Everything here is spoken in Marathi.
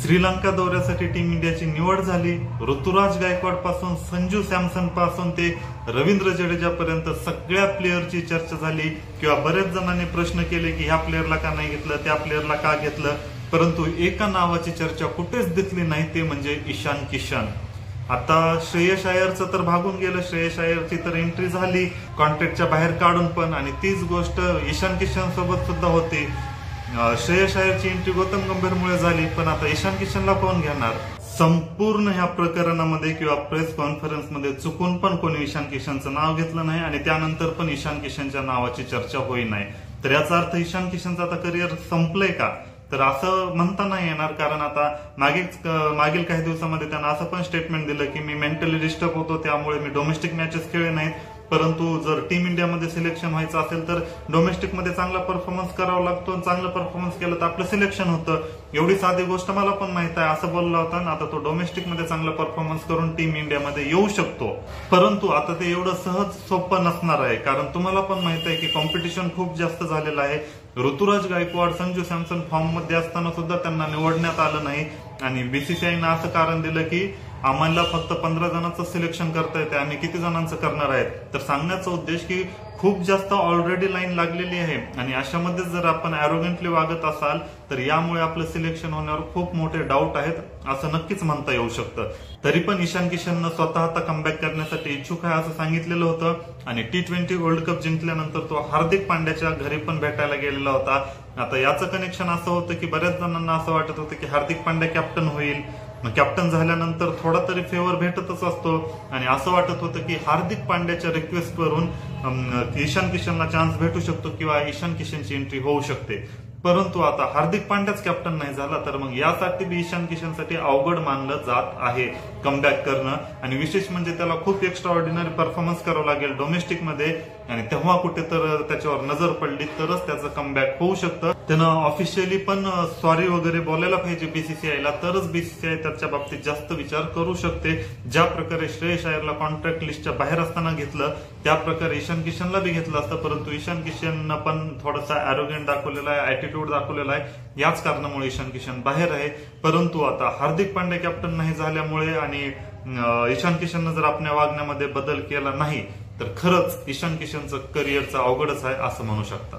श्रीलंका दौऱ्यासाठी टीम इंडियाची निवड झाली। ऋतुराज गायकवाड पासून संजू सॅमसन पासून ते रवींद्र जडेजा पर्यंत सगळ्या प्लेअरची चर्चा झाली किंवा बरेच जणांनी प्रश्न केले की ह्या प्लेअरला का नाही घेतलं, त्या प्लेअरला का घेतलं, परंतु एका नावाची चर्चा कुठेच दिसली नाही, ते म्हणजे ईशान किशन। आता श्रेयस अय्यरचं तर भागून गेलं, श्रेयस अय्यरची तर एंट्री झाली कॉन्ट्रॅक्टच्या बाहेर काढून पण, आणि तीच गोष्ट ईशान किशन सोबत सुद्धा होती। श्रेयस अय्यरची एंट्री गौतम गंभीरमुळे झाली, पण आता ईशान किशनला कोण घेणार? संपूर्ण ह्या प्रकरणामध्ये किंवा प्रेस कॉन्फरन्समध्ये चुकून पण कोणी ईशान किशनचं नाव घेतलं नाही आणि त्यानंतर पण ईशान किशनच्या नावाची चर्चा होई नाही। तर याचा अर्थ ईशान किशनचं आता करिअर संपलंय का? तर असं म्हणता नाही येणार, कारण आता मागील काही दिवसामध्ये त्यांना असं पण स्टेटमेंट दिलं की मी मेंटली डिस्टर्ब होतो, त्यामुळे मी डोमेस्टिक मॅचेस खेळले नाहीत, परंतु जर टीम इंडियामध्ये सिलेक्शन व्हायचं असेल तर डोमेस्टिकमध्ये चांगला परफॉर्मन्स करावा लागतो आणि चांगला परफॉर्मन्स केलं तर आपलं सिलेक्शन होतं, एवढी साधी गोष्ट मला पण माहित आहे असं बोलला होता ना। आता तो डोमेस्टिकमध्ये चांगला परफॉर्मन्स करून टीम इंडियामध्ये येऊ शकतो, परंतु आता ते एवढं सहज सोपं नसणार आहे, कारण तुम्हाला पण माहित आहे की कॉम्पिटिशन खूप जास्त झालेलं आहे। ऋतुराज गायकवाड, संजू सॅमसन फॉर्म मध्ये असताना सुद्धा त्यांना निवडण्यात आलं नाही आणि बीसीसीआयनं असं कारण दिलं की आम्हाला फक्त 15 जणांचं सिलेक्शन करता येते, आम्ही किती जणांचं करणार आहेत? तर सांगण्याचा उद्देश की खूप जास्त ऑलरेडी लाईन लागलेली आहे आणि अशामध्ये जर आपण अॅरोगंटली वागत असाल तर यामुळे आपलं सिलेक्शन होण्यावर खूप मोठे डाऊट आहेत असं नक्कीच म्हणता येऊ शकतं। तरी पण ईशान किशननं स्वतः आता कमबॅक करण्यासाठी इच्छुक आहे असं सांगितलेलं होतं आणि T20 वर्ल्ड कप जिंकल्यानंतर तो हार्दिक पांड्याच्या घरी पण भेटायला गेलेला होता। आता याचं कनेक्शन असं होतं की बऱ्याच जणांना असं वाटत होतं की हार्दिक पांड्या कॅप्टन होईल, कॅप्टन झाल्यानंतर थोडा तरी फेवर भेटतच असतो आणि असं वाटत होतं की हार्दिक पांड्याच्या रिक्वेस्ट वरून ईशान किशनला चान्स भेटू शकतो किंवा ईशान किशनची एंट्री होऊ शकते, परंतु आता हार्दिक पांड्याच कॅप्टन नाही झाला तर मग यासाठी बी ईशान किशनसाठी अवघड मानलं जात आहे कमबॅक करणं, आणि विशेष म्हणजे त्याला खूप एक्स्ट्रा ऑर्डिनरी परफॉर्मन्स करावं लागेल डोमेस्टिकमध्ये आणि तेव्हा कुठे तर त्याच्यावर नजर पडली तरच त्याचं कमबॅक होऊ शकतं। त्यानं ऑफिशियली पण सॉरी वगैरे बोलायला पाहिजे बीसीसीआयला, तरच बीसीसीआय त्याच्या बाबतीत जास्त विचार करू शकते। ज्या प्रकारे श्रेयस अय्यरला कॉन्ट्रॅक्ट लिस्टच्या बाहेर असताना घेतलं त्या प्रकारे ईशान किशनला बी घेतलं असतं, परंतु ईशान किशननं पण थोडासा अॅरोगंट दाखवलेला आहे, ऍटिट्यूड दाखवलेला आहे, याच कारणामुळे ईशान किशन बाहेर आहे। परंतु आता हार्दिक पांड्या कॅप्टन नाही झाल्यामुळे आणि ईशान किशननं जर आपल्या वागण्यामध्ये बदल केला नाही तर खरंच ईशान किशनचं करिअरचं अवघडच आहे असं म्हणू शकता।